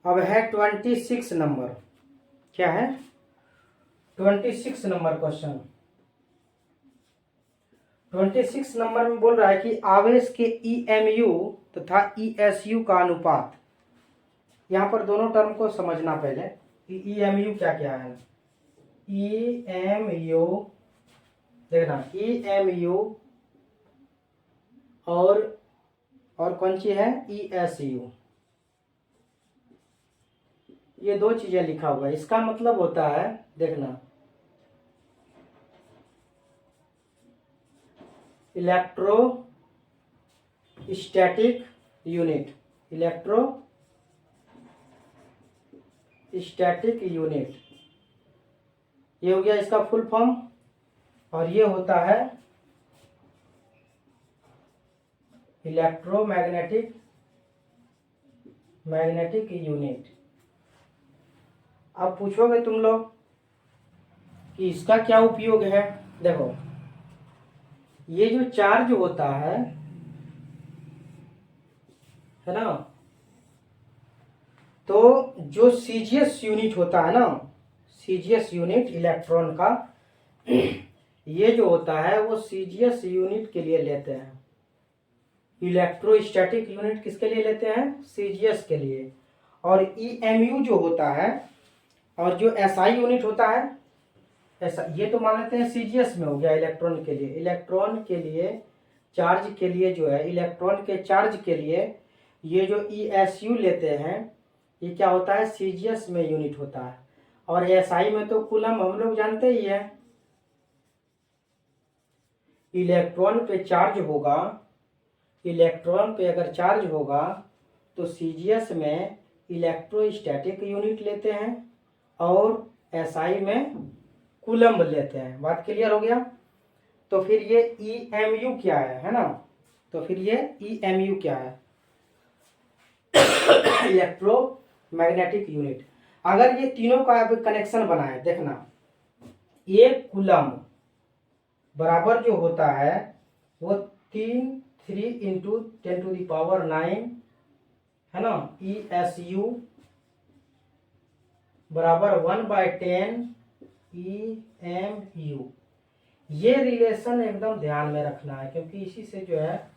अब है 26 नंबर। क्या है? 26 नंबर क्वेश्चन। 26 नंबर में बोल रहा है कि आवेश के EMU तथा ESU का अनुपात। यहाँ पर दोनों टर्म को समझना पहले कि EMU क्या क्या है। EMU देखना, EMU और कौन सी है? ESU। ये दो चीजें लिखा हुआ है। इसका मतलब होता है, देखना, इलेक्ट्रोस्टैटिक यूनिट। इलेक्ट्रोस्टैटिक यूनिट, ये हो गया इसका फुल फॉर्म। और ये होता है मैग्नेटिक यूनिट। अब पूछोगे तुम लोग कि इसका क्या उपयोग है। देखो, ये जो चार्ज होता है ना, तो जो सीजीएस यूनिट होता है ना, सीजीएस यूनिट इलेक्ट्रॉन का, ये जो होता है वो सीजीएस यूनिट के लिए लेते हैं। इलेक्ट्रोस्टैटिक यूनिट किसके लिए लेते हैं? सीजीएस के लिए। और EMU जो होता है और जो SI यूनिट होता है, ऐसा ये तो मान लेते हैं सीजीएस में हो गया इलेक्ट्रॉन के लिए। इलेक्ट्रॉन के लिए चार्ज के लिए जो है, इलेक्ट्रॉन के चार्ज के लिए ये जो ESU लेते हैं, ये क्या होता है? सीजीएस में यूनिट होता है। और SI में तो कूलम हम लोग जानते ही है। इलेक्ट्रॉन पे चार्ज होगा, इलेक्ट्रॉन पे अगर चार्ज होगा तो सीजीएस में इलेक्ट्रोस्टैटिक यूनिट लेते हैं और SI में कूलम लेते हैं। बात क्लियर हो गया? तो फिर ये EMU क्या है ना? तो फिर ये EMU क्या है? Electromagnetic unit. अगर ये तीनों का कनेक्शन बनाए, देखना, एक कूलम बराबर जो होता है वो 3 इंटू 10⁹ है ना, ESU बराबर 1/10 EMU। ये रिलेशन एकदम ध्यान में रखना है, क्योंकि इसी से जो है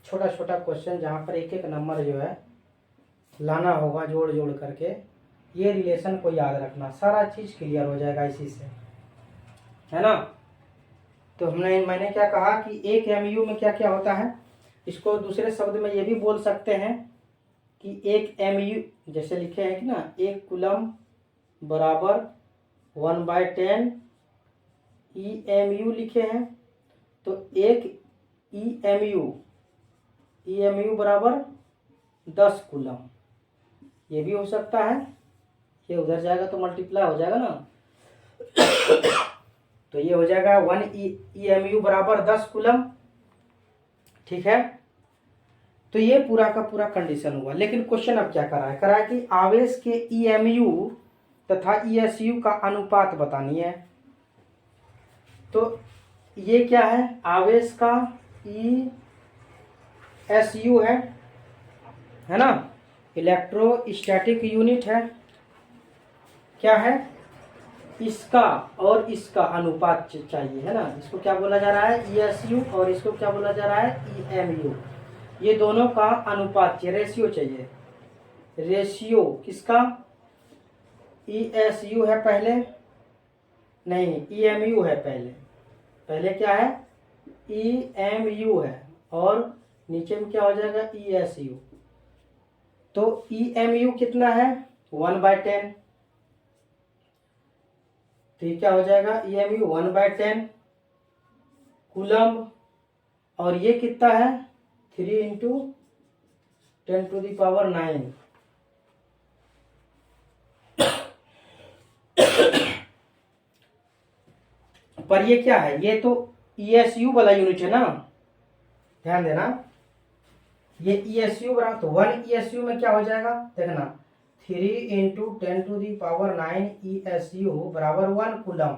छोटा छोटा क्वेश्चन जहाँ पर एक एक नंबर जो है लाना होगा जोड़ जोड़ करके, ये रिलेशन को याद रखना, सारा चीज क्लियर हो जाएगा इसी से, है ना। तो मैंने क्या कहा कि एक MU में क्या क्या होता है। इसको दूसरे शब्द में ये भी बोल सकते हैं कि एक MU, जैसे लिखे हैं कि ना, एक कूलम बराबर 1/10 EMU लिखे हैं, तो एक EMU बराबर 10 कूलम, ये भी हो सकता है। ये उधर जाएगा तो मल्टीप्लाई हो जाएगा ना, तो ये हो जाएगा 1 EMU बराबर 10 कूलम। ठीक है, तो ये पूरा का पूरा कंडीशन हुआ। लेकिन क्वेश्चन अब क्या करा है कि आवेश के EMU तथा ESU का अनुपात बतानी है। तो ये क्या है? आवेश का ESU है ना, इलेक्ट्रोस्टैटिक यूनिट है। क्या है? इसका और इसका अनुपात चाहिए, है ना। इसको क्या बोला जा रहा है? ESU, और इसको क्या बोला जा रहा है? EMU। ये दोनों का अनुपात चाहिए, रेशियो चाहिए। रेशियो किसका? ESU है पहले, नहीं EMU है पहले। पहले क्या है? EMU है, और नीचे में क्या हो जाएगा? ESU। तो EMU कितना है? 1/10। तो ये क्या हो जाएगा? EMU 1/10 कूलम, और ये कितना है? 3 इंटू 10⁹ पर ये क्या है? ये तो ESU वाला यूनिट है ना, ध्यान देना। ये ESU बराबर, तो 1 ESU में क्या हो जाएगा? देखना, 3 इंटू 10⁹ ESU बराबर 1 कूलम।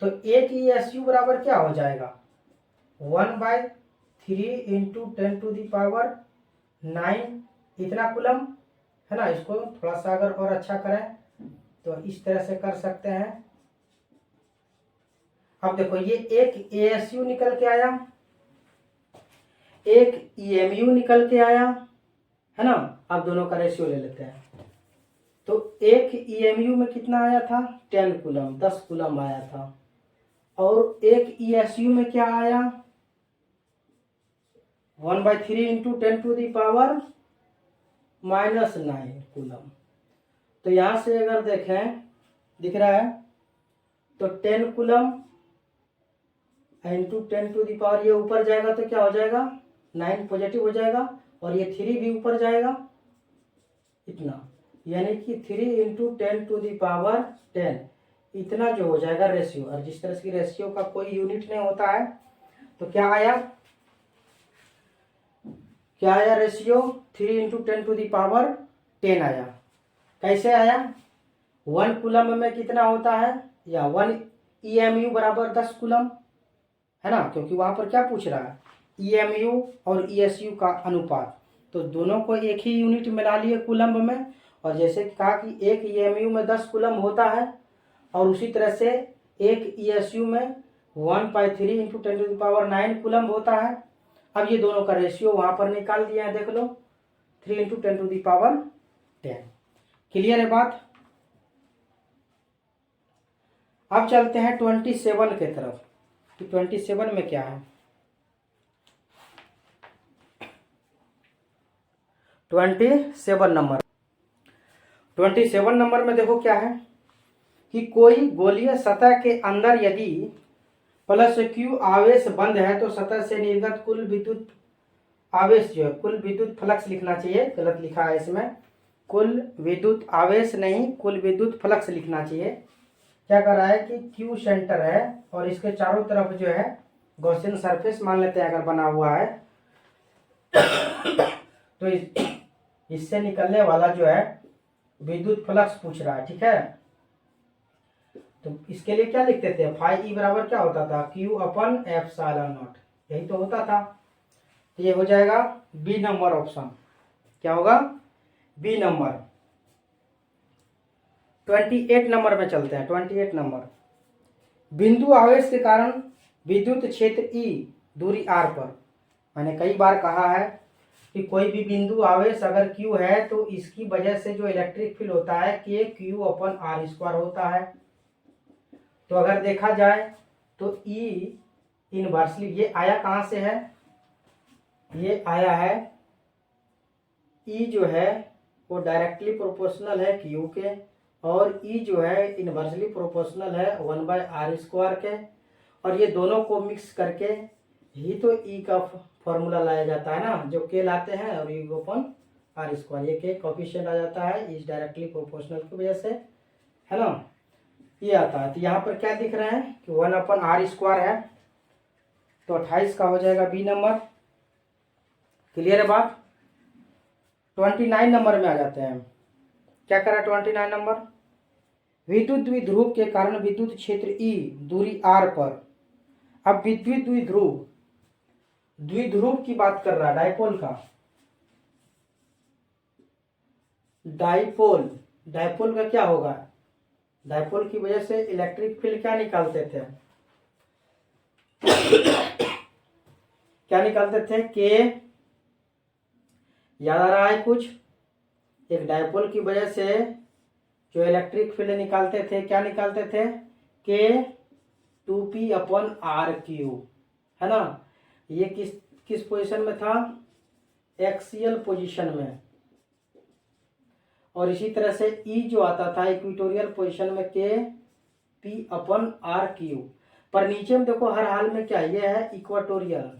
तो एक ESU बराबर क्या हो जाएगा? 1/3 इंटू 10⁹ इतना कूलम, है ना। इसको थोड़ा सा अगर और अच्छा करें तो इस तरह से कर सकते हैं। अब देखो ये एक ASU निकल के आया, एक EMU निकल के आया, है ना। अब दोनों का रेशियो ले लेते हैं। तो एक EMU में कितना आया था, 10 कूलम, 10 कूलम आया था। और एक ESU में क्या आया, 1/3 इंटू 10⁻⁻9 कूलम। तो यहां से अगर देखें, दिख रहा है, तो 10 कूलम इंटू 10⁻, ये ऊपर जाएगा तो क्या हो जाएगा, 9 पॉजिटिव हो जाएगा, और ये 3 भी ऊपर जाएगा इतना, यानी कि 3 इंटू 10⁻10 इतना जो हो जाएगा रेशियो। और जिस तरह से रेशियो का कोई यूनिट नहीं होता है, तो क्या आया रेशियो, 3 इंटू 10⁻10 आया। कैसे आया, 1 कूलम में कितना होता है, या 1 EMU बराबर 10 कूलम, है ना, क्योंकि वहां पर क्या पूछ रहा है, EMU और ESU का अनुपात। तो दोनों को एक ही यूनिट मिला लिए कूलम में। और जैसे कहा कि एक EMU में 10 कूलम होता है, और उसी तरह से एक ESU में 1/3 इंटू 10⁻9 कूलम होता है। अब ये दोनों का रेशियो वहां पर निकाल दिया है, देख लो, 3 इंटू 10⁻10। क्लियर है बात। अब चलते हैं 27 के तरफ, कि 27 में क्या है। 27 नंबर में देखो क्या है, कि कोई गोलीय सतह के अंदर यदि +Q आवेश बंद है तो सतह से निर्गत कुल विद्युत आवेश जो है, कुल विद्युत फ्लक्स लिखना चाहिए, गलत लिखा है इसमें, कुल विद्युत आवेश नहीं, कुल विद्युत फ्लक्स लिखना चाहिए। क्या कर रहा है कि Q सेंटर है, और इसके चारों तरफ जो है गॉसियन सरफेस मान लेते हैं अगर बना हुआ है, तो इससे निकलने वाला जो है विद्युत फ्लक्स पूछ रहा है, ठीक है। तो इसके लिए क्या लिखते थे, फाई ई बराबर क्या होता था, Q/ε0, यही तो होता था। तो ये हो जाएगा बी नंबर ऑप्शन। क्या होगा, बी नंबर। 28 नंबर में चलते हैं। 28 नंबर, बिंदु आवेश के कारण विद्युत क्षेत्र E दूरी r पर। मैंने कई बार कहा है कि कोई भी बिंदु आवेश अगर Q है तो इसकी वजह से जो इलेक्ट्रिक फील्ड होता है KQ/r² होता है। तो अगर देखा जाए तो E इनवर्सली, ये आया कहाँ से है, ये आया है, E जो है वो डायरेक्टली प्रोपोर्शनल है Q के, और E जो है इनवर्सली प्रोपोर्शनल है 1/r² के। और ये दोनों को मिक्स करके ही तो E का फॉर्मूला लाया जाता है ना, जो K लाते हैं, और E/r², ये K कोफिशिएंट आ जाता है इस डायरेक्टली प्रोपोर्शनल की वजह से, है ना, ये आता है। तो यहाँ पर क्या दिख रहा है कि 1/r² है, तो 28 का हो जाएगा बी नंबर। क्लियर है बात। 29 नंबर में आ जाते हैं। क्या करा 29 नंबर, विद्युत द्विध्रुव के कारण विद्युत क्षेत्र E दूरी r पर। अब विद्युत द्विध्रुव की बात कर रहा है, डायपोल का, डायपोल का क्या होगा, डायपोल की वजह से इलेक्ट्रिक फील्ड क्या निकालते थे, क्या निकालते थे, के, याद आ रहा है कुछ, एक डायपोल की वजह से जो इलेक्ट्रिक फील्ड निकालते थे, क्या निकालते थे, के 2p/r³, है ना। ये किस पोजीशन में था, एक्सियल पोजीशन में। और इसी तरह से E जो आता था इक्वेटोरियल पोजीशन में, के p/r³। पर नीचे में देखो हर हाल में क्या, ये है इक्वेटोरियल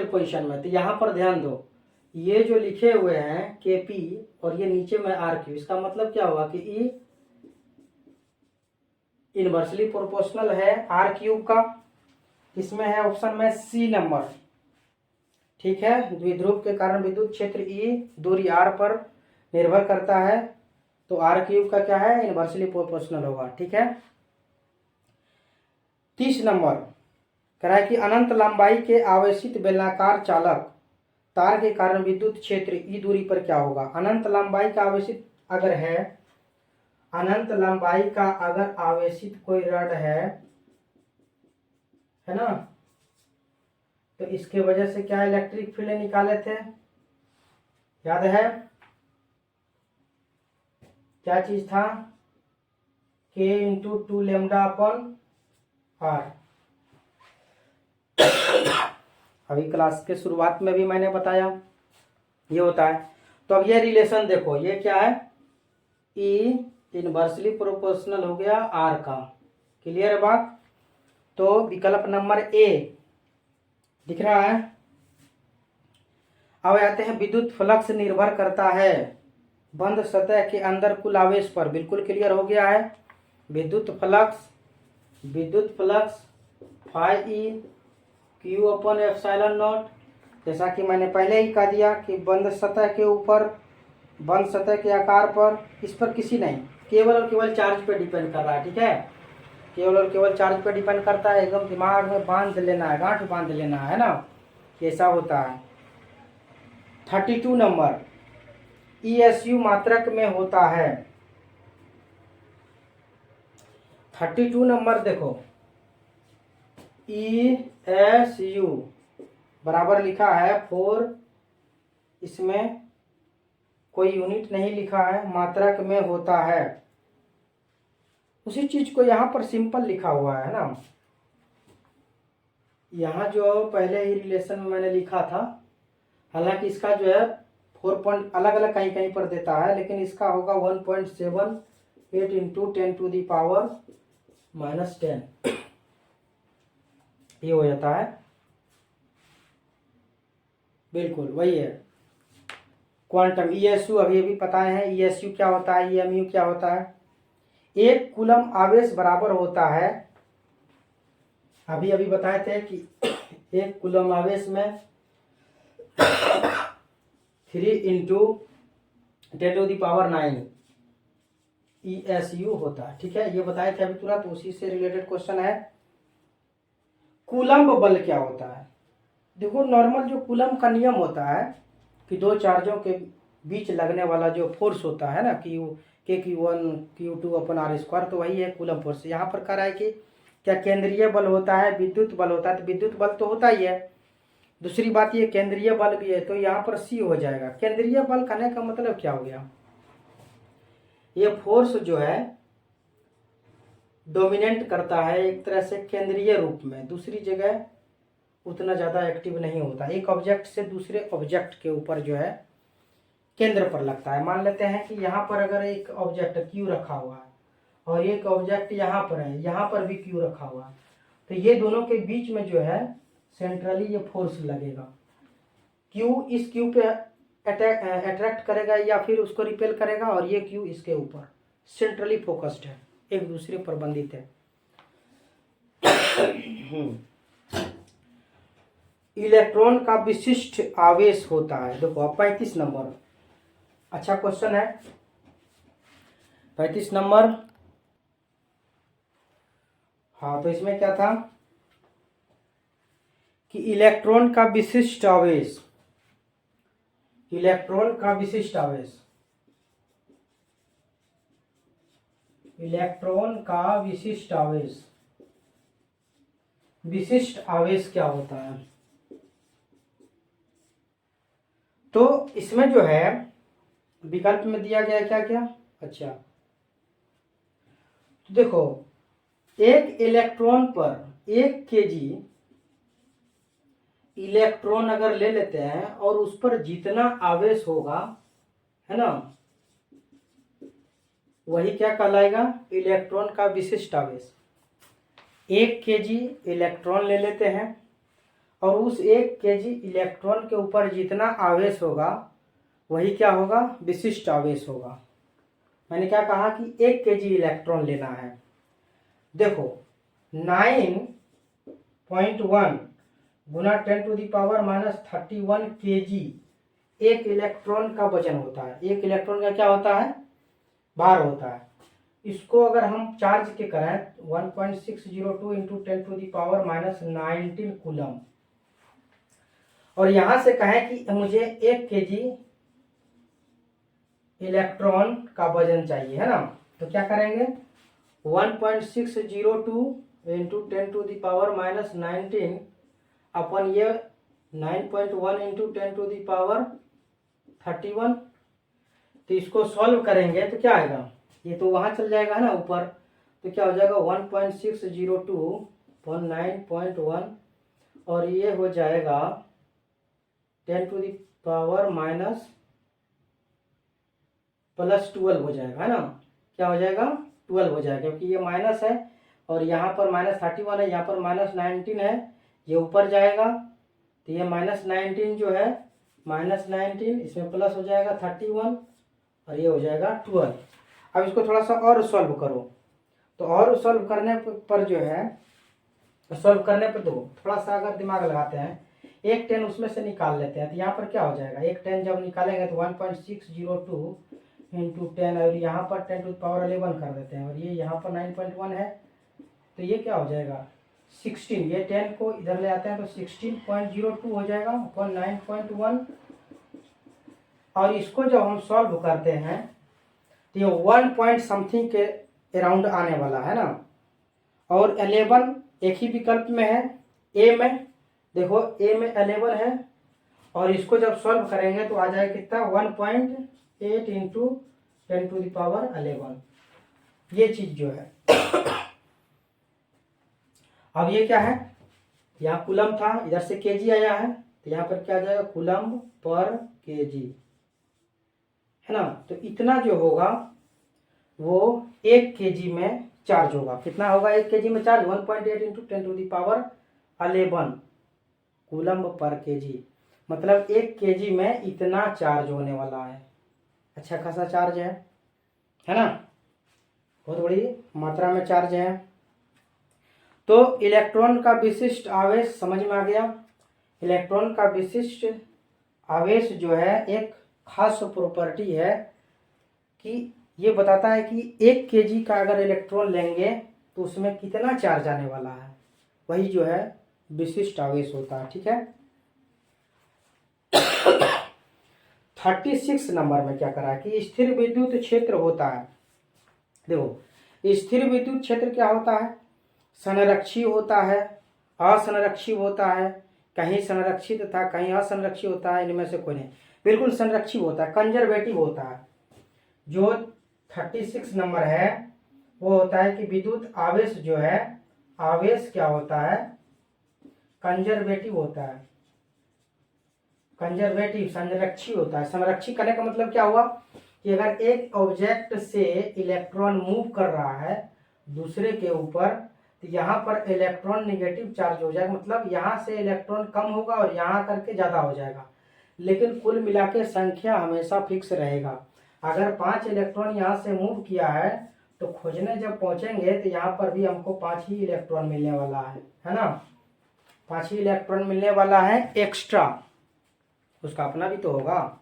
पोजीशन में। तो यहां पर ध्यान दो, ये जो लिखे हुए हैं Kp और ये नीचे में r3, इसका मतलब क्या हुआ कि E इनवर्सली प्रोपोर्शनल है r³ का। इसमें है ऑप्शन में सी नंबर, ठीक है। द्विध्रुव के कारण विद्युत क्षेत्र E दूरी r पर निर्भर करता है, तो r³ का क्या है, इनवर्सली प्रोपोर्शनल होगा, ठीक है। 30 नंबर कह रहा है कि अनंत लंबाई के आवेशित बेलनाकार चालक तार के कारण विद्युत क्षेत्र ई दूरी पर क्या होगा? अनंत लंबाई का आवेशित अगर है, अनंत लंबाई का अगर आवेशित कोई रड है ना, तो इसके वजह से क्या इलेक्ट्रिक फील्ड निकाले थे, याद है? क्या चीज था? K into 2 lambda upon R। अभी क्लास के शुरुआत में भी मैंने बताया ये होता है। तो अब ये रिलेशन देखो, ये क्या है? E इनवर्सली प्रोपोर्शनल हो गया R का। क्लियर है बात? तो विकल्प नंबर ए दिख रहा है। अब आते हैं विद्युत फ्लक्स निर्भर करता है बंद सतह के अंदर कुल आवेश पर। बिल्कुल क्लियर हो गया है। विद्युत flux phi E Q upon epsilon naught, जैसा कि मैंने पहले ही कह दिया कि बंद सतह के ऊपर, बंद सतह के आकार पर, इस पर किसी नहीं, केवल और केवल चार्ज पे डिपेंड कर रहा है। ठीक है, केवल और केवल चार्ज पे डिपेंड करता है। एकदम दिमाग में बांध लेना है, गांठ बांध लेना है ना, कैसा होता है। 32 नंबर ESU मात्रक में होता है। 32 नंबर देखो, ESU बराबर लिखा है 4, इसमें कोई यूनिट नहीं लिखा है, मात्रक में होता है। उसी चीज को यहाँ पर सिंपल लिखा हुआ है ना। यहाँ जो पहले ही रिलेशन में मैंने लिखा था, हालांकि इसका जो है 4 पॉइंट अलग अलग कहीं कहीं पर देता है, लेकिन इसका होगा 1.78 इंटू 10⁻⁻10 ये हो जाता है। बिल्कुल वही है क्वांटम। ESU अभी अभी पता है ESU क्या होता है, EMU क्या होता है। एक कूलम आवेश बराबर होता है, अभी अभी बताए थे कि एक कूलम आवेश में 3 इंटू 10⁻9 ESU होता है। ठीक है, ये बताए थे अभी तुरंत, उसी से रिलेटेड क्वेश्चन है। कूलम्ब बल क्या होता है? देखो, नॉर्मल जो कूलम्ब का नियम होता है कि दो चार्जों के बीच लगने वाला जो फोर्स होता है ना, Q1 Q2 अपन R², तो वही है कूलम्ब फोर्स। यहाँ पर कह रहा है कि क्या केंद्रीय बल होता है, विद्युत बल होता है, तो विद्युत बल तो होता ही है। दूसरी बात ये केंद्रीय बल भी है, तो यहाँ पर C हो जाएगा। केंद्रीय बल कहने का मतलब क्या हो गया? ये फोर्स जो है डोमिनेट करता है एक तरह से केंद्रीय रूप में, दूसरी जगह उतना ज़्यादा एक्टिव नहीं होता। एक ऑब्जेक्ट से दूसरे ऑब्जेक्ट के ऊपर जो है केंद्र पर लगता है। मान लेते हैं कि यहाँ पर अगर एक ऑब्जेक्ट Q रखा हुआ है और एक ऑब्जेक्ट यहाँ पर है, यहाँ पर भी Q रखा हुआ है, तो ये दोनों के बीच में जो है सेंट्रली ये फोर्स लगेगा। Q इस Q पे अट्रैक्ट करेगा या फिर उसको रिपेल करेगा, और ये Q इसके ऊपर सेंट्रली फोकस्ड है, एक दूसरे पर बंधित है। इलेक्ट्रॉन का विशिष्ट आवेश होता है। देखो अब 35 नंबर अच्छा क्वेश्चन है। 35 नंबर, हाँ, तो इसमें क्या था कि इलेक्ट्रॉन का विशिष्ट आवेश, इलेक्ट्रॉन का विशिष्ट आवेश, इलेक्ट्रॉन का विशिष्ट आवेश, विशिष्ट आवेश क्या होता है? तो इसमें जो है विकल्प में दिया गया क्या क्या? अच्छा, तो देखो, एक इलेक्ट्रॉन पर 1 kg इलेक्ट्रॉन अगर ले लेते हैं और उस पर जितना आवेश होगा, है ना, वही क्या कहलाएगा? इलेक्ट्रॉन का विशिष्ट आवेश। 1 kg इलेक्ट्रॉन ले लेते हैं और उस 1 kg इलेक्ट्रॉन के ऊपर जितना आवेश होगा वही क्या होगा? विशिष्ट आवेश होगा। मैंने क्या कहा कि 1 kg इलेक्ट्रॉन लेना है। देखो 9.1 गुना 10⁻31 kg एक इलेक्ट्रॉन का वजन होता है। एक इलेक्ट्रॉन का क्या होता है? भार होता है। इसको अगर हम चार्ज के करें 1.602 इंटू 10⁻19 कूलम, और यहां से कहें कि मुझे 1 kg इलेक्ट्रॉन का वजन चाहिए, है ना, तो क्या करेंगे 1.602 इंटू 10⁻⁻19 अपन ये 9.1 इंटू 10⁻31, तो इसको सॉल्व करेंगे तो क्या आएगा, ये तो वहां चल जाएगा ना ऊपर, तो क्या हो जाएगा 1.602 पर 9.1 और ये हो जाएगा 10⁻+12 हो जाएगा, है ना, क्या हो जाएगा 12 हो जाएगा, क्योंकि ये माइनस है और यहाँ पर -31 है, यहाँ पर -19 है, ये ऊपर जाएगा तो ये -19 जो है -19 इसमें प्लस हो जाएगा 31 और ये हो जाएगा 12। अब इसको थोड़ा सा और सॉल्व करो, तो और सॉल्व करने पर जो है, सॉल्व करने पर दो थोड़ा सा अगर दिमाग लगाते हैं, एक 10 उसमें से निकाल लेते हैं, तो यहाँ पर क्या हो जाएगा, एक 10 जब निकालेंगे तो 1.602 इंटू 10 और यहाँ पर 10⁻11 कर देते हैं और ये यहाँ पर 9.1 है, तो ये क्या हो जाएगा 16, ये 10 को इधर ले आते हैं तो 16.02 हो जाएगा अपन 9.1। और इसको जब हम सॉल्व करते हैं तो ये 1 पॉइंट समथिंग के अराउंड आने वाला है ना, और 11 एक ही विकल्प में है, ए में देखो, ए में 11 है और इसको जब सॉल्व करेंगे तो आ जाएगा कितना 1.8 इंटू 10⁻11, ये चीज जो है। अब ये क्या है, यहाँ कूलम था, इधर से केजी आया है, तो यहाँ पर क्या आ जाएगा कूलम पर केजी, है ना, तो इतना जो होगा वो 1 kg में चार्ज होगा, कितना होगा 1 kg में charge 1.8 into 10⁻11 coulomb per KG, मतलब 1 kg में इतना चार्ज होने वाला है, अच्छा खासा चार्ज है ना, बहुत बड़ी मात्रा में चार्ज है। तो इलेक्ट्रॉन का विशिष्ट आवेश समझ में आ गया। इलेक्ट्रॉन का विशिष्ट आवेश जो है एक खास प्रॉपर्टी है कि ये बताता है कि 1 kg का अगर इलेक्ट्रॉन लेंगे तो उसमें कितना चार्ज आने वाला है, वही जो है विशिष्ट आवेश होता है, ठीक है। 36 नंबर में क्या करा है कि स्थिर विद्युत क्षेत्र होता है। देखो स्थिर विद्युत क्षेत्र क्या होता है, संरक्षी होता है, असंरक्षी होता है, कहीं संरक्षित था कहीं असंरक्षित होता है, इनमें से कोई नहीं, बिल्कुल संरक्षित होता है, कंजर्वेटिव होता है। जो 36 नंबर है वो होता है कि विद्युत आवेश जो है, आवेश क्या होता है कंजर्वेटिव होता है, कंजर्वेटिव संरक्षी होता है। संरक्षी करने का मतलब क्या हुआ कि अगर एक ऑब्जेक्ट से इलेक्ट्रॉन मूव कर रहा है दूसरे के ऊपर, तो यहाँ पर इलेक्ट्रॉन नेगेटिव चार्ज हो जाएगा, मतलब यहाँ से इलेक्ट्रॉन कम होगा और यहाँ करके ज़्यादा हो जाएगा, लेकिन कुल मिला के संख्या हमेशा फिक्स रहेगा। अगर 5 इलेक्ट्रॉन यहाँ से मूव किया है तो खोजने जब पहुँचेंगे तो यहाँ पर भी हमको 5 ही इलेक्ट्रॉन मिलने वाला है ना, 5 ही इलेक्ट्रॉन मिलने वाला है एक्स्ट्रा, उसका अपना भी तो होगा,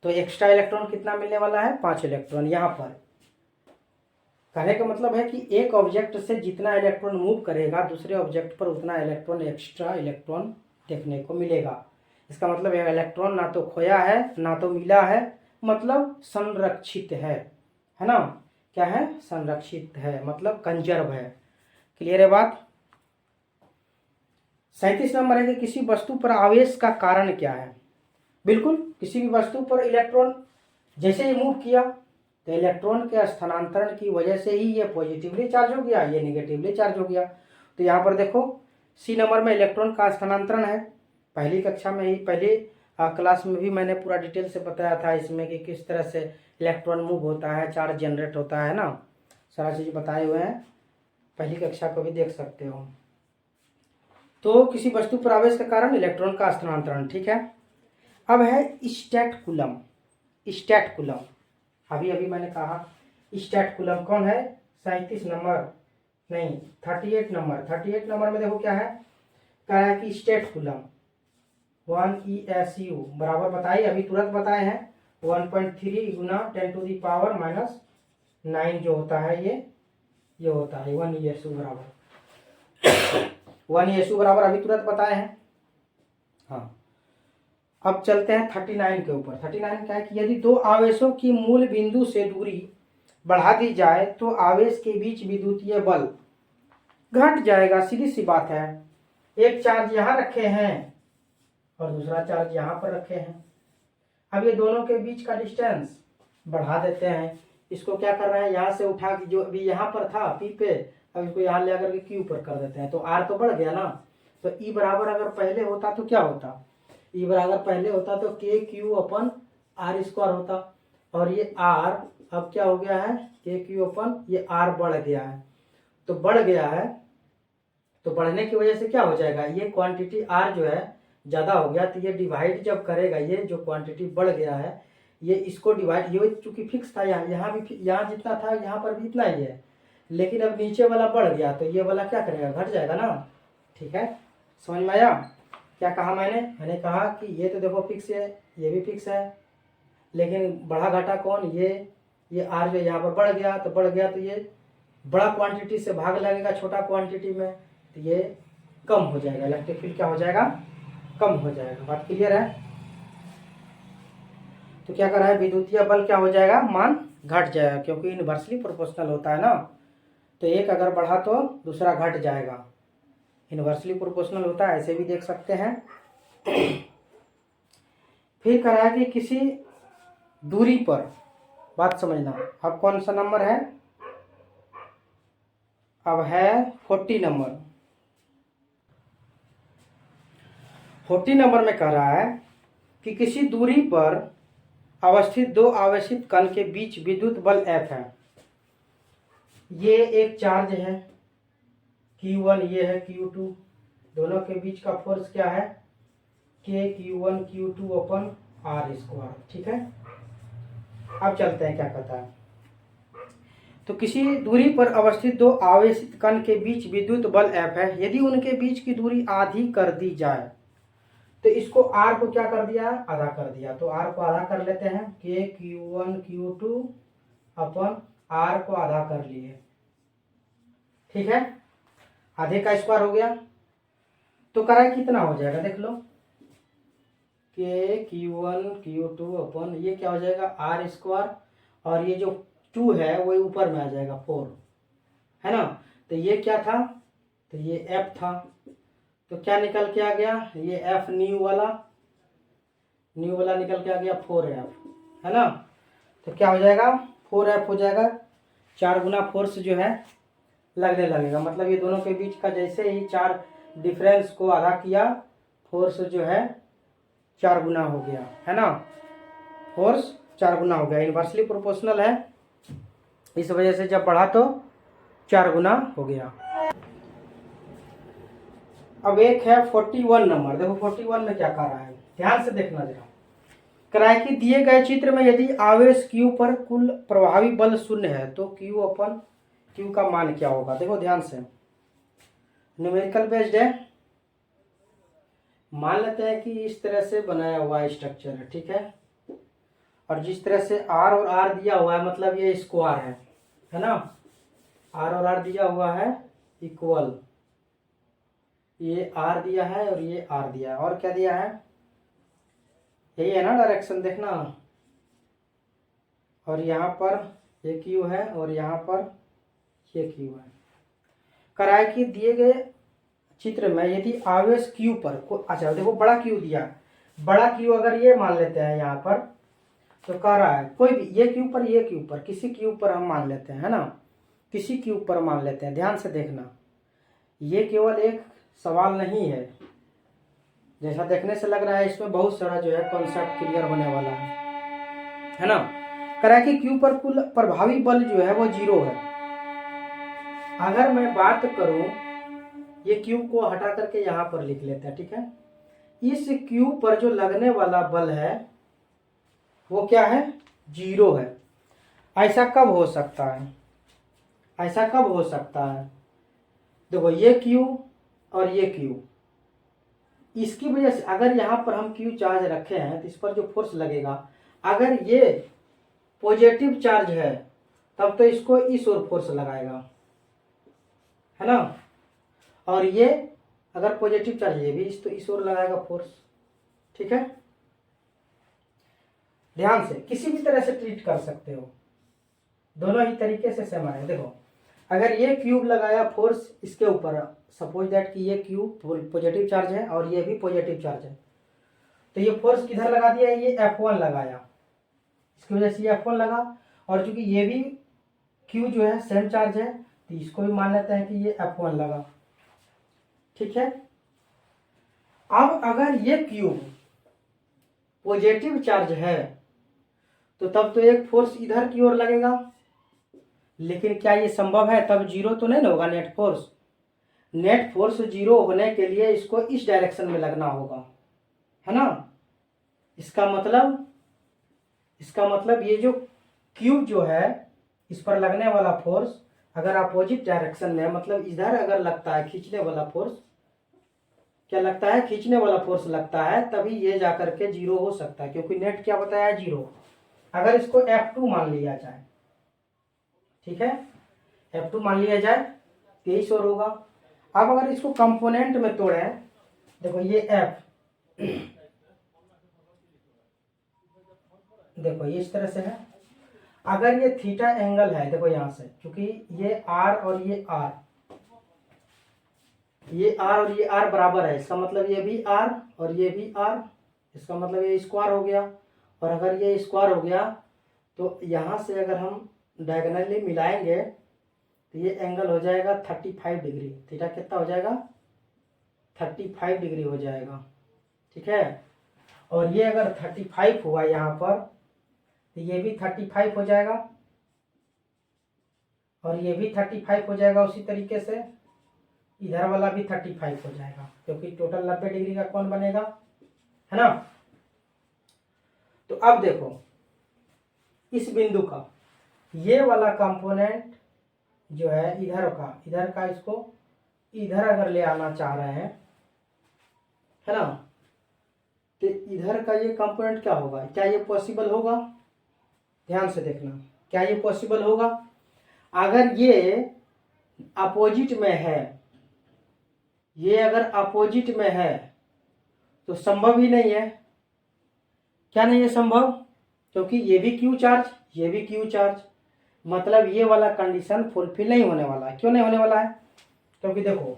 तो एक्स्ट्रा इलेक्ट्रॉन कितना मिलने वाला है 5 इलेक्ट्रॉन। यहाँ पर कहने का मतलब है कि एक ऑब्जेक्ट से जितना इलेक्ट्रॉन मूव करेगा दूसरे ऑब्जेक्ट पर उतना इलेक्ट्रॉन एक्स्ट्रा इलेक्ट्रॉन देखने को मिलेगा। इसका मतलब है इलेक्ट्रॉन ना तो खोया है ना तो मिला है, मतलब संरक्षित है ना, क्या है संरक्षित है, मतलब कंजर्व है। क्लियर है बात। 37 नंबर है कि किसी वस्तु पर आवेश का कारण क्या है। बिल्कुल किसी भी वस्तु पर इलेक्ट्रॉन जैसे ही मूव किया तो इलेक्ट्रॉन के स्थानांतरण की वजह से ही ये पॉजिटिवली चार्ज हो गया, ये निगेटिवली चार्ज हो गया। तो यहाँ पर देखो सी नंबर में इलेक्ट्रॉन का स्थानांतरण है। पहली कक्षा में ही, पहली क्लास में भी मैंने पूरा डिटेल से बताया था इसमें कि किस तरह से इलेक्ट्रॉन मूव होता है, चार्ज जनरेट होता है ना, सारा चीज़ बताए हुए हैं, पहली कक्षा को भी देख सकते हो। तो किसी वस्तु पर आवेश के कारण इलेक्ट्रॉन का स्थानांतरण, ठीक है। अब है स्टैट कूलम। स्टैट कूलम अभी अभी मैंने कहा स्टैट कूलम कौन है, 37 नंबर नहीं 38 नंबर। 38 नंबर में देखो क्या है, कह रहा है कि स्टैट कूलम 1 ESU बराबर बताइए, अभी तुरंत बताए हैं 1.3 गुना 10⁻⁻9 जो होता है ये होता है 1 ESU बराबर 1 ESU बराबर अभी तुरंत बताए हैं। हाँ अब चलते हैं 39 के ऊपर। 39 क्या है कि यदि दो आवेशों की मूल बिंदु से दूरी बढ़ा दी जाए तो आवेश के बीच विद्युतीय बल घट जाएगा। सीधी सी बात है, एक चार्ज यहाँ रखे हैं और दूसरा चार्ज यहाँ पर रखे हैं। अब ये दोनों के बीच का डिस्टेंस बढ़ा देते हैं। इसको क्या कर रहे हैं, यहाँ से उठा के जो अभी यहाँ पर था पी पे, अब इसको यहाँ ले आकर के क्यू पर कर देते हैं, तो आर तो बढ़ गया ना। तो ई बराबर अगर पहले होता तो क्या होता, ई बराबर पहले होता तो के क्यू अपन आर स्क्वायर होता, और ये आर अब क्या हो गया है के क्यू अपन ये आर बढ़ गया है। तो बढ़ गया है तो बढ़ने की वजह से क्या हो जाएगा, ये क्वांटिटी आर जो है ज़्यादा हो गया, तो ये डिवाइड जब करेगा, ये जो क्वांटिटी बढ़ गया है ये इसको डिवाइड, ये चूंकि फिक्स था यहाँ भी यहाँ जितना था यहाँ पर भी इतना ही है, लेकिन अब नीचे वाला बढ़ गया तो ये वाला क्या करेगा, घट जाएगा ना। ठीक है, समझ में आया क्या कहा मैंने कहा कि ये तो देखो फिक्स है, ये भी फिक्स है, लेकिन बढ़ा घटा कौन, ये आर जो यहाँ पर बढ़ गया तो ये बड़ा क्वांटिटी से भाग लगेगा छोटा क्वांटिटी में, तो ये कम हो जाएगा, इलेक्ट्रिक फील्ड क्या हो जाएगा, कम हो जाएगा। बात क्लियर है। तो क्या कर रहा है, विद्युतीय बल क्या हो जाएगा, मान घट जाएगा, क्योंकि इनवर्सली प्रोपोर्शनल होता है ना। तो एक अगर बढ़ा तो दूसरा घट जाएगा, इनवर्सली प्रोपोर्शनल होता है, ऐसे भी देख सकते हैं। फिर कह रहा है कि किसी दूरी पर, बात समझना, अब कौन सा नंबर है, अब है 40 नंबर। 40 नंबर में कह रहा है कि किसी दूरी पर अवस्थित दो आवेशित कण के बीच विद्युत बल F है। ये एक चार्ज है Q1, ये है Q2, दोनों के बीच का फोर्स क्या है K Q1 Q2 अपन R स्क्वायर। ठीक है, अब चलते हैं क्या कहता है। तो किसी दूरी पर अवस्थित दो आवेशित कण के बीच विद्युत बल F है, यदि उनके बीच की दूरी आधी कर दी जाए, तो इसको R को क्या कर दिया, आधा कर दिया, तो R को आधा कर लेते हैं, K Q1 Q2 अपन R को आधा कर लिए। ठीक है, आधे का स्क्वायर हो गया, तो करा कितना हो जाएगा देख लो, K Q1 Q2 अपन ये क्या हो जाएगा R स्क्वायर, और ये जो 2 है वो ऊपर में आ जाएगा 4, है ना। तो ये क्या था, तो ये F था, तो क्या निकल के आ गया, ये F न्यू वाला निकल के आ गया 4F, है ना। तो क्या हो जाएगा 4F हो जाएगा, 4 गुना फोर्स जो है लगने लगेगा, मतलब ये दोनों के बीच का जैसे ही 4 डिफरेंस को आधा किया, फोर्स जो है 4 गुना हो गया, है ना, फोर्स 4 गुना हो गया, इनवर्सली प्रोपोर्शनल है, इस वजह से जब बढ़ा तो 4 गुना हो गया। अब एक है 41 नंबर, देखो 41 में क्या कर रहा है, ध्यान से देखना जरा। कराए कि दिए गए चित्र में यदि आवेश Q पर कुल प्रभावी बल 0 है तो Q अपन Q का मान क्या होगा। देखो ध्यान से, न्यूमेरिकल बेस्ड है, मान लेते हैं कि इस तरह से बनाया हुआ स्ट्रक्चर है, ठीक है, और जिस तरह से R और R दिया हुआ है, मतलब ये स्क्वायर है ना, R और R दिया हुआ है इक्वल, ये R दिया है और ये R दिया है, और क्या दिया है, यही है ना डायरेक्शन देखना, और यहाँ पर ये Q है और यहाँ पर ये Q है। कराए कि दिए गए चित्र में यदि आवेश Q पर, अच्छा देखो बड़ा Q दिया, बड़ा Q अगर ये मान लेते हैं यहाँ पर, तो कह रहा है कोई भी ये Q पर, ये Q पर, किसी Q पर हम मान लेते हैं, है ना, किसी Q पर मान लेते हैं। ध्यान से देखना, ये केवल एक सवाल नहीं है, जैसा देखने से लग रहा है इसमें बहुत सारा जो है कॉन्सेप्ट क्लियर होने वाला है ना। करा कि Q पर कुल प्रभावी बल जो है वो 0 है। अगर मैं बात करूं, ये Q को हटा करके यहाँ पर लिख लेते हैं, ठीक है, इस Q पर जो लगने वाला बल है वो क्या है, 0 है। ऐसा कब हो सकता है, ऐसा कब हो सकता है, देखो ये Q और ये Q, इसकी वजह से अगर यहाँ पर हम Q चार्ज रखे हैं तो इस पर जो फोर्स लगेगा, अगर ये पॉजिटिव चार्ज है तब तो इसको इस ओर फोर्स लगाएगा, है ना, और ये अगर पॉजिटिव चार्ज ये भी इस तो इस ओर लगाएगा फोर्स, ठीक है। ध्यान से किसी भी तरह से ट्रीट कर सकते हो, दोनों ही तरीके से सेम है। देखो अगर ये क्यूब लगाया फोर्स इसके ऊपर, सपोज दैट कि ये क्यूब पॉजिटिव चार्ज है और ये भी पॉजिटिव चार्ज है, तो ये फोर्स किधर लगा दिया, ये F1 लगाया, इसकी वजह से ये F1 लगा। और चूंकि ये भी क्यू जो है सेम चार्ज है, तो इसको भी मान लेते हैं कि ये F1 लगा, ठीक है। अब अगर ये क्यूब पॉजिटिव चार्ज है तो तब तो एक फोर्स इधर की ओर लगेगा, लेकिन क्या ये संभव है? तब जीरो तो नहीं ना होगा net force. Net force zero होने के लिए इसको इस डायरेक्शन में लगना होगा, है ना। इसका मतलब ये जो क्यूब जो है इस पर लगने वाला फोर्स अगर अपोजिट डायरेक्शन में, मतलब इधर अगर लगता है खींचने वाला फोर्स, क्या लगता है? खींचने वाला फोर्स लगता है, तभी ये जाकर के जीरो हो सकता है, क्योंकि नेट क्या बताया? जीरो। अगर इसको F2 मान लिया जाए, ठीक है, F2 मान लिया जाए, 23 और होगा। अब अगर इसको कंपोनेंट में तोड़े, देखो ये F, देखो ये इस तरह से है। अगर ये थीटा एंगल है, देखो यहां से, क्योंकि ये R और ये R, ये R और ये R बराबर है, इसका मतलब ये भी R और ये भी R, इसका मतलब ये स्क्वायर हो गया। और अगर ये स्क्वायर हो गया तो यहाँ से अगर हम डायगोनली मिलाएंगे तो ये एंगल हो जाएगा 35 डिग्री। थीटा कितना हो जाएगा? 35 डिग्री हो जाएगा, ठीक है। और ये अगर 35 हुआ यहाँ पर, तो ये भी 35 हो जाएगा और ये भी 35 हो जाएगा। उसी तरीके से इधर वाला भी 35 हो जाएगा, क्योंकि टोटल 90 डिग्री का कोण बनेगा, है ना। तो अब देखो इस बिंदु का ये वाला कंपोनेंट जो है इधर का इसको इधर अगर ले आना चाह रहे हैं, है ना, तो इधर का ये कंपोनेंट क्या होगा? क्या ये पॉसिबल होगा? ध्यान से देखना, क्या ये पॉसिबल होगा? अगर ये अपोजिट में है, ये अगर अपोजिट में है तो संभव ही नहीं है। क्या नहीं है संभव? क्योंकि ये भी क्यू चार्ज, ये भी क्यू चार्ज, मतलब ये वाला कंडीशन फुलफिल नहीं होने वाला है। क्यों नहीं होने वाला है? क्योंकि देखो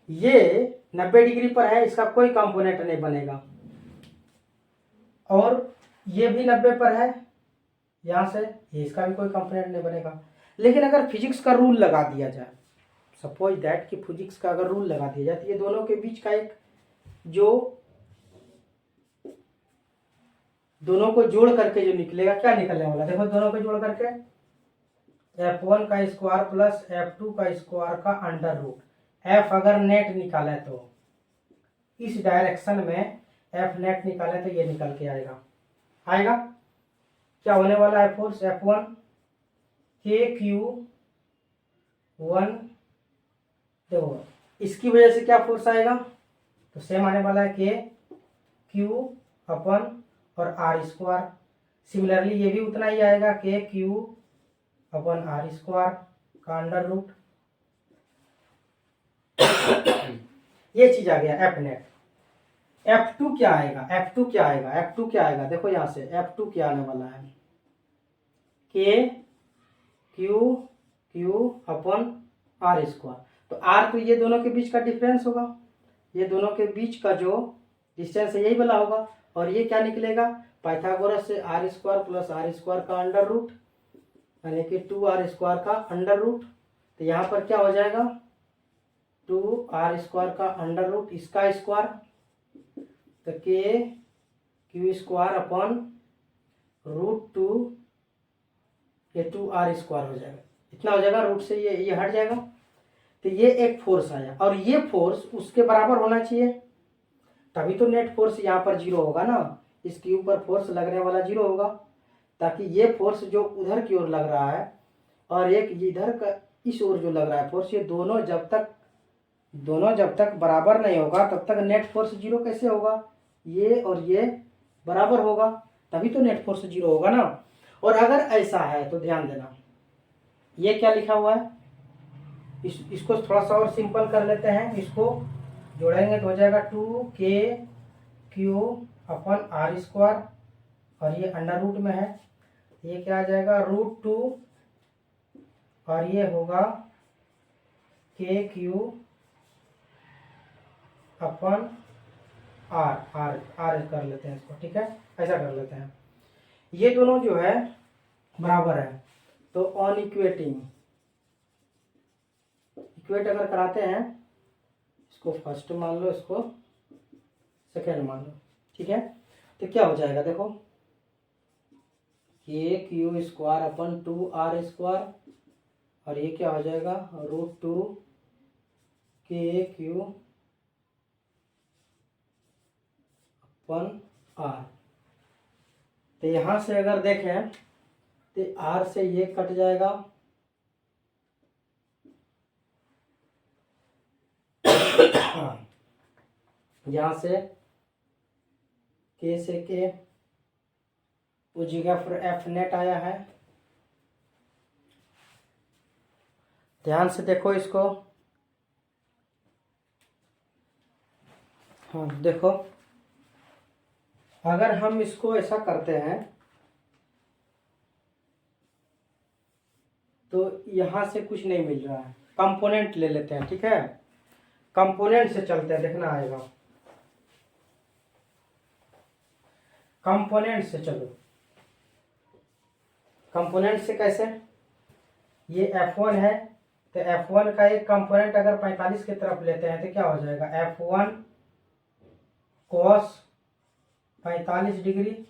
ये 90 डिग्री पर है, इसका कोई कंपोनेंट नहीं बनेगा, और ये भी 90 पर है, यहां से ये इसका भी कोई कंपोनेंट नहीं बनेगा। लेकिन अगर फिजिक्स का रूल लगा दिया जाए, सपोज दैट कि फिजिक्स का अगर रूल लगा दिया जाए, तो ये दोनों के बीच का एक जो दोनों को जोड़ करके जो निकलेगा, क्या निकलने वाला? देखो दोनों को जोड़ करके F1 का स्क्वायर प्लस F2 का स्क्वायर का अंडर रूट। F अगर नेट निकाले तो इस डायरेक्शन में F नेट निकाले तो ये निकल के आएगा। क्या होने वाला है? फोर्स F1 KQ1, देखो इसकी वजह से क्या फोर्स आएगा? तो सेम आने वाला है KQ अपन और R स्क्वायर। सिमिलरली ये भी उतना ही आएगा, KQ अपन R स्क्वायर का अंडर रूट। ये चीज आ गया F नेट। F2 क्या आएगा? F2 क्या आएगा? देखो यहां से F2 क्या आने वाला है? KQ अपन R स्क्वायर। तो R तो ये दोनों के बीच का डिफरेंस होगा, ये दोनों के बीच का जो डिस्टेंस है यही वाला होगा। और ये क्या निकलेगा? पाइथागोरस से R square plus R square का अंडर रूट, यानी कि 2R स्क्वायर का अंडर रूट। तो यहाँ पर क्या हो जाएगा? 2R स्क्वायर का अंडर रूट, इसका स्क्वायर, तो KQ स्क्वायर अपन √2, ये 2R स्क्वायर हो जाएगा। इतना हो जाएगा, रूट से ये हट जाएगा। तो ये एक फोर्स आया, और ये फोर्स उसके बराबर होना चाहिए, तभी तो नेट फोर्स यहाँ पर जीरो होगा ना। इस क्यूब पर फोर्स लगने वाला जीरो होगा, ताकि ये फोर्स जो उधर की ओर लग रहा है और एक इधर का इस ओर जो लग रहा है फोर्स, ये दोनों जब तक बराबर नहीं होगा तब तक नेट फोर्स जीरो कैसे होगा? ये और ये बराबर होगा, तभी तो नेट फोर्स जीरो होगा ना। और अगर ऐसा है तो ध्यान देना, ये क्या लिखा हुआ है, इसको थोड़ा सा और सिंपल कर लेते हैं। इसको जोड़ेंगे तो हो जाएगा 2KQ अपन R स्क्वायर और ये अंडर रूट में है, ये क्या आ जाएगा √2 और ये होगा KQ अपन R कर लेते हैं इसको, ठीक है, ऐसा कर लेते हैं। ये दोनों जो है बराबर है, तो ऑन इक्वेट अगर कराते हैं, इसको फर्स्ट मान लो, इसको सेकेंड मान लो, ठीक है, तो क्या हो जाएगा देखो, KQ² अपन 2R² और ये क्या हो जाएगा √2 KQ अपन R। तो यहाँ से अगर देखें तो R से ये कट जाएगा, यहाँ से K से K उस जगह पर F नेट आया है। ध्यान से देखो इसको, हाँ देखो, अगर हम इसको ऐसा करते हैं तो यहाँ से कुछ नहीं मिल रहा है, कंपोनेंट ले लेते हैं, ठीक है, कंपोनेंट से चलते हैं, देखना आएगा, कंपोनेंट से चलो। कंपोनेंट से कैसे, ये F1 है, तो F1 का एक कंपोनेंट अगर 45 की तरफ लेते हैं तो क्या हो जाएगा F1 cos 45 डिग्री।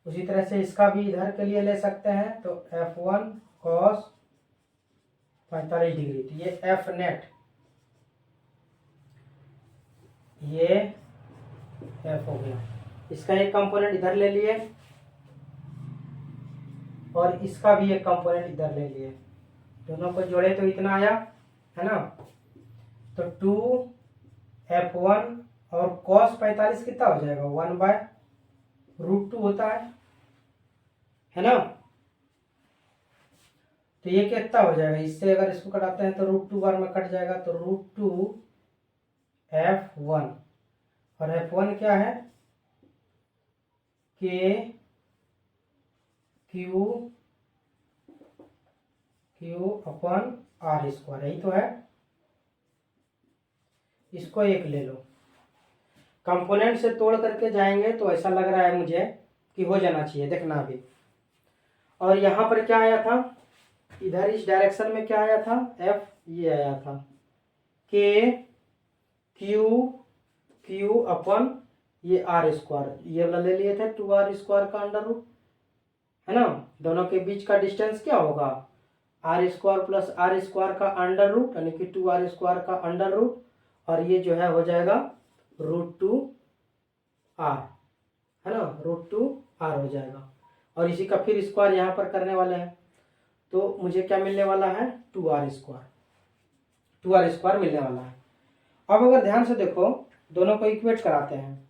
उसी तरह से इसका भी इधर के लिए ले सकते हैं, तो F1 cos 45 डिग्री, तो ये F नेट, ये F हो गया। इसका एक कंपोनेंट इधर ले लिए और इसका भी एक कंपोनेंट इधर ले लिए, दोनों को जोड़े तो इतना आया है ना, तो 2F1 और cos 45 कितना हो जाएगा 1/√2 होता है ना। तो ये कितना हो जाएगा, इससे अगर इसको कटाते हैं तो √2 बार में कट जाएगा, तो √2F1 और F1 क्या है KQ अपन R², यही तो है। इसको एक ले लो, कंपोनेंट से तोड़ करके जाएंगे तो ऐसा लग रहा है मुझे कि हो जाना चाहिए, देखना अभी। और यहाँ पर क्या आया था, इधर इस डायरेक्शन में क्या आया था F, ये आया था KQ अपन ये R², ये वाला ले लिए थे 2R² का अंडर रूट, है ना। दोनों के बीच का डिस्टेंस क्या होगा R² + R² का अंडर रूट, यानी कि 2R² का अंडर रूट, और ये जो है हो जाएगा √2R, है ना, √2R हो जाएगा। और इसी का फिर स्क्वायर यहाँ पर करने वाले हैं, तो मुझे क्या मिलने वाला है 2R² मिलने वाला है। अब अगर ध्यान से देखो, दोनों को इक्वेट कराते हैं,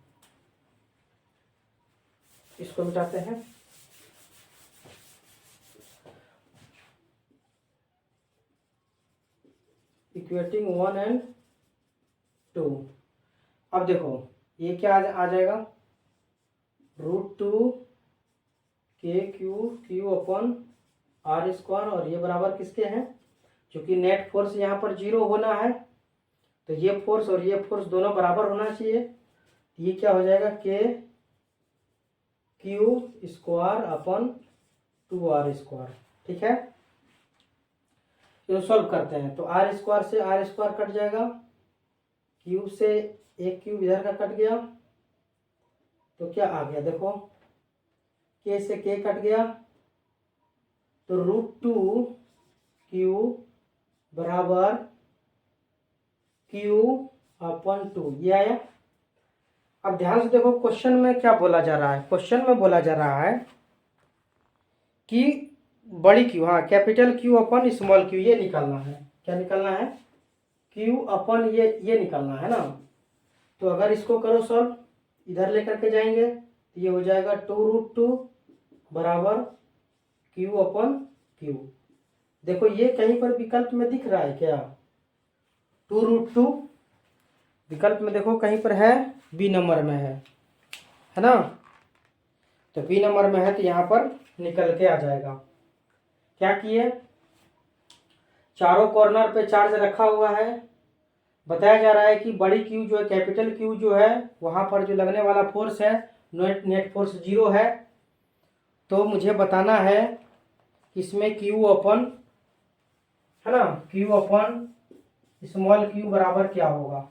इसको मिटाते हैं, इक्वेटिंग 1 और 2। अब देखो ये क्या आ जाएगा √2 KQ अपन R², और ये बराबर किसके हैं, क्योंकि नेट फोर्स यहाँ पर 0 होना है, तो ये फोर्स और ये फोर्स दोनों बराबर होना चाहिए। ये क्या हो जाएगा KQ² अपन 2R², ठीक है। तो सॉल्व करते हैं, तो R² से R² कट जाएगा, Q से एक क्यूब इधर का कट गया, तो क्या आ गया देखो, K से K कट गया, तो √2Q बराबर Q/2, ये आया। अब ध्यान से देखो, क्वेश्चन में क्या बोला जा रहा है, क्वेश्चन में बोला जा रहा है कि बड़ी Q, हाँ कैपिटल Q अपन स्मॉल Q, ये निकालना है। क्या निकालना है, Q अपन ये निकालना है ना। तो अगर इसको करो सॉल्व, इधर लेकर के जाएंगे तो ये हो जाएगा 2√2 बराबर Q/Q। देखो ये कहीं पर विकल्प में दिख रहा है क्या, 2√2 विकल्प में देखो कहीं पर है, बी नंबर में है ना। तो बी नंबर में है तो यहाँ पर निकल के आ जाएगा। क्या किए, चारों कॉर्नर पे चार्ज रखा हुआ है। बताया जा रहा है कि बड़ी क्यू जो है, कैपिटल क्यू जो है, वहाँ पर जो लगने वाला फोर्स है नेट फोर्स 0 है। तो मुझे बताना है इसमें क्यू अपन, है ना, क्यू अपन स्मॉल क्यू बराबर क्या होगा।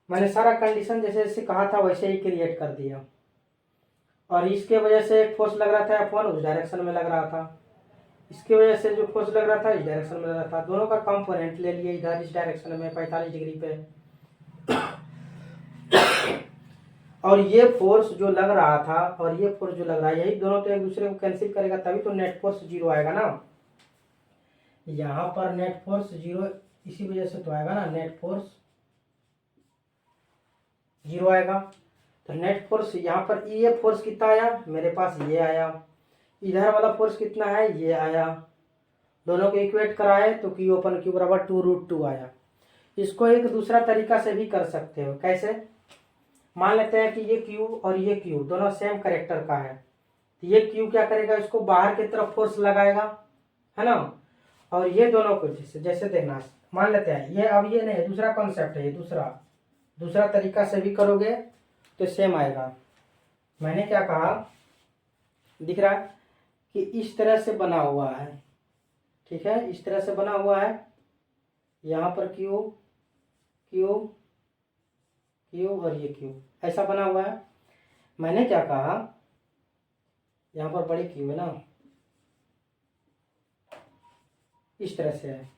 मैंने सारा कंडीशन जैसे जैसे कहा था वैसे ही क्रिएट कर दिया। और इसके वजह से एक फोर्स लग रहा था F1 उस डायरेक्शन में लग रहा था, इसके वजह से जो फोर्स लग रहा था इस डायरेक्शन में लग रहा था। दोनों का कंपोनेंट ले लिए इधर इस डायरेक्शन में 45 डिग्री पे। और ये फोर्स जो लग रहा था और ये फोर्स जो लग रहा है, यही दोनों तो एक दूसरे को कैंसिल करेगा, तभी तो नेट फोर्स 0 आएगा ना। यहाँ पर नेट फोर्स 0 इसी वजह से तो आएगा ना, नेट फोर्स 0 आएगा। तो नेट फोर्स यहाँ पर ये फोर्स कितना आया, मेरे पास ये आया। इधर वाला फोर्स कितना है, ये आया। दोनों को इक्वेट कराए तो क्यू अपन क्यू बराबर 2√2 आया। इसको एक दूसरा तरीका से भी कर सकते हो। कैसे, मान लेते हैं कि ये क्यू और ये क्यू दोनों सेम कैरेक्टर का है, तो ये क्यू क्या करेगा, इसको बाहर की तरफ फोर्स लगाएगा, है ना। और ये दोनों को जैसे जैसे देखना, मान लेते हैं ये, अब ये नहीं, दूसरा कॉन्सेप्ट है, ये दूसरा तरीका से भी करोगे तो सेम आएगा। मैंने क्या कहा, दिख रहा है कि इस तरह से बना हुआ है, ठीक है, इस तरह से बना हुआ है। यहाँ पर क्यू क्यू क्यू और ये क्यू ऐसा बना हुआ है। मैंने क्या कहा, यहाँ पर बड़ी क्यू है ना, इस तरह से है।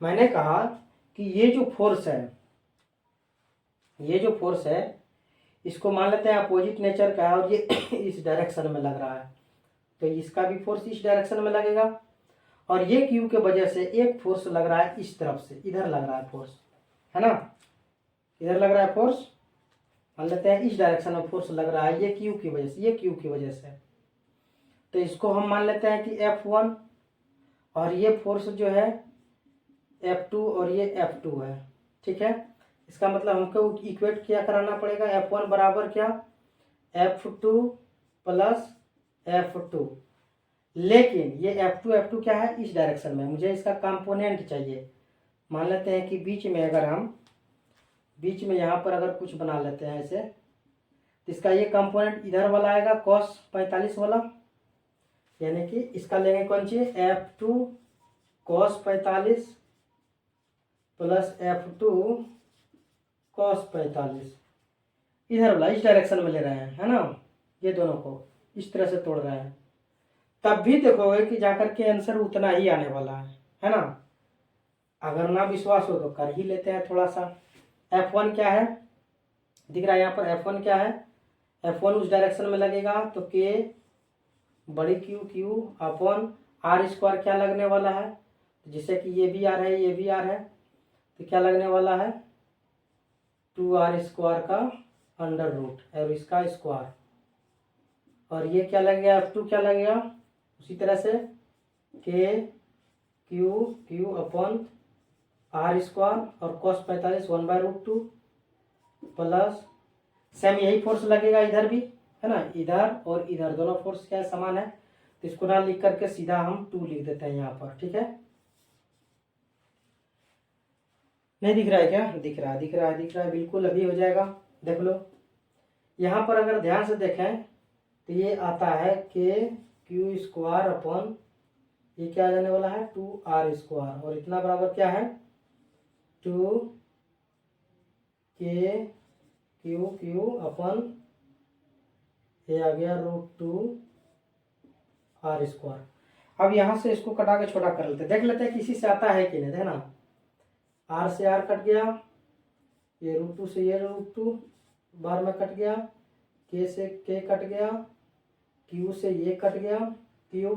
मैंने कहा कि ये जो फोर्स है इसको मान लेते हैं अपोजिट नेचर का है और ये इस डायरेक्शन में लग रहा है, तो इसका भी फोर्स इस डायरेक्शन में लगेगा। और ये क्यू के वजह से एक फोर्स लग रहा है इस तरफ से, इधर लग रहा है फोर्स, है ना, इधर लग रहा है फोर्स। मान लेते हैं इस डायरेक्शन में फोर्स लग रहा है, ये क्यू की वजह से, ये क्यू की वजह से। तो इसको हम मान लेते हैं कि F1 और ये फोर्स जो है F2 और ये F2 है, ठीक है। इसका मतलब हमको इक्वेट क्या कराना पड़ेगा, F1 बराबर क्या, F2 प्लस F2। लेकिन ये F2 क्या है, इस डायरेक्शन में, मुझे इसका कंपोनेंट चाहिए। मान लेते हैं कि बीच में अगर हम बीच में यहाँ पर अगर कुछ बना लेते हैं ऐसे, तो इसका ये कंपोनेंट इधर वाला आएगा cos 45 वाला, यानी कि इसका लेंगे कौन सी, F2 cos 45 plus F2 cos 45, इधर वाला इस डायरेक्शन में ले रहे हैं, है ना। ये दोनों को इस तरह से तोड़ रहे हैं, तब भी देखोगे कि जाकर के आंसर उतना ही आने वाला है ना। अगर ना विश्वास हो तो कर ही लेते हैं थोड़ा सा। F1 क्या है, दिख रहा है यहाँ पर, F1 क्या है, F1 उस डायरेक्शन में लगेगा तो K बड़ी क्यू अपन R² क्या लगने वाला है, जिससे कि ये भी R है ये भी R है, तो क्या लगने वाला है, 2R² का अंडर रूट और इसका स्क्वायर। और ये क्या लगेगा, F2 क्या लगेगा, उसी तरह से K क्यू अपन R² और cos 45 1/√2 प्लस सेम यही फोर्स लगेगा इधर भी, है ना, इधर और इधर दोनों फोर्स क्या है, समान है। तो इसको ना लिख करके सीधा हम 2 लिख देते हैं यहाँ पर, ठीक है। नहीं दिख रहा है क्या, दिख रहा है बिल्कुल, अभी हो जाएगा, देख लो। यहाँ पर अगर ध्यान से देखें तो ये आता है Q² अपन, ये क्या आ जाने वाला है, 2R², और इतना बराबर क्या है, 2K अपन ये आ गया √2R²। अब यहाँ से इसको कटा के छोटा कर लेते, देख लेते हैं किसी से आता है कि नहीं, है ना। R से R कट गया, ये √2 से ये √2 बार में कट गया, K से K कट गया, Q से ये कट गया Q,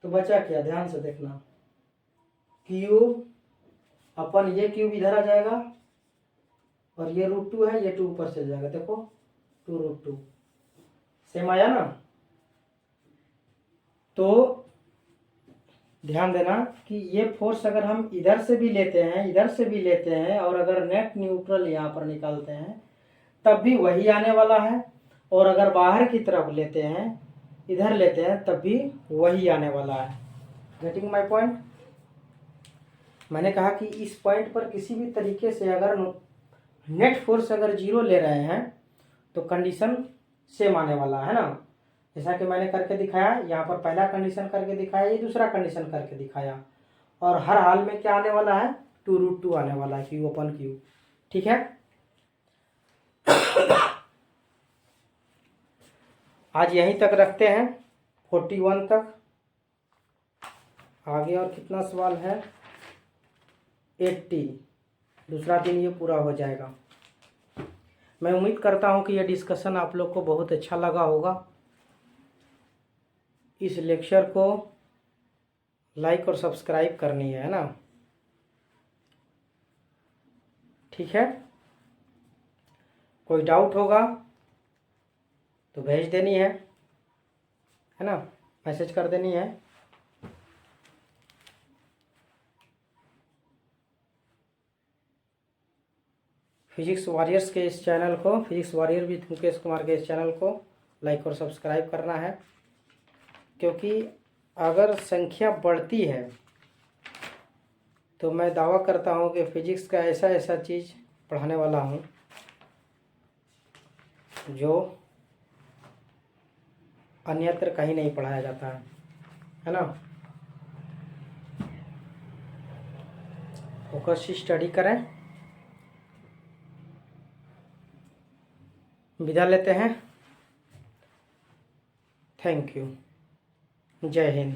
तो बचा क्या, ध्यान से देखना, Q अपन ये Q इधर आ जाएगा और ये √2 है, ये 2 ऊपर चल जाएगा, देखो 2√2 सेम आया ना। तो ध्यान देना कि ये फोर्स अगर हम इधर से भी लेते हैं इधर से भी लेते हैं और अगर नेट न्यूट्रल यहाँ पर निकालते हैं तब भी वही आने वाला है। और अगर बाहर की तरफ लेते हैं, इधर लेते हैं, तब भी वही आने वाला है। Getting my point? मैंने कहा कि इस पॉइंट पर किसी भी तरीके से अगर नेट फोर्स अगर 0 ले रहे हैं तो कंडीशन सेम आने वाला है ना। जैसा कि मैंने करके दिखाया, यहाँ पर पहला कंडीशन करके दिखाया, ये दूसरा कंडीशन करके दिखाया, और हर हाल में क्या आने वाला है, 2√2 आने वाला है, क्यू अपन क्यू। ठीक है, आज यहीं तक रखते हैं, 41 तक। आगे और कितना सवाल है, 80। दूसरा दिन ये पूरा हो जाएगा। मैं उम्मीद करता हूँ कि यह डिस्कशन आप लोग को बहुत अच्छा लगा होगा। इस लेक्चर को लाइक और सब्सक्राइब करनी है ना। ठीक है, कोई डाउट होगा तो भेज देनी है ना, मैसेज कर देनी है। फिजिक्स वॉरियर्स के इस चैनल को, physics warrior with Mukesh Kumar के इस चैनल को लाइक और सब्सक्राइब करना है, क्योंकि अगर संख्या बढ़ती है तो मैं दावा करता हूँ कि फिजिक्स का ऐसा ऐसा चीज़ पढ़ाने वाला हूँ जो अन्यत्र कहीं नहीं पढ़ाया जाता है ना। फोकस स्टडी करें। विदा लेते हैं। Thank you. जय हिंद।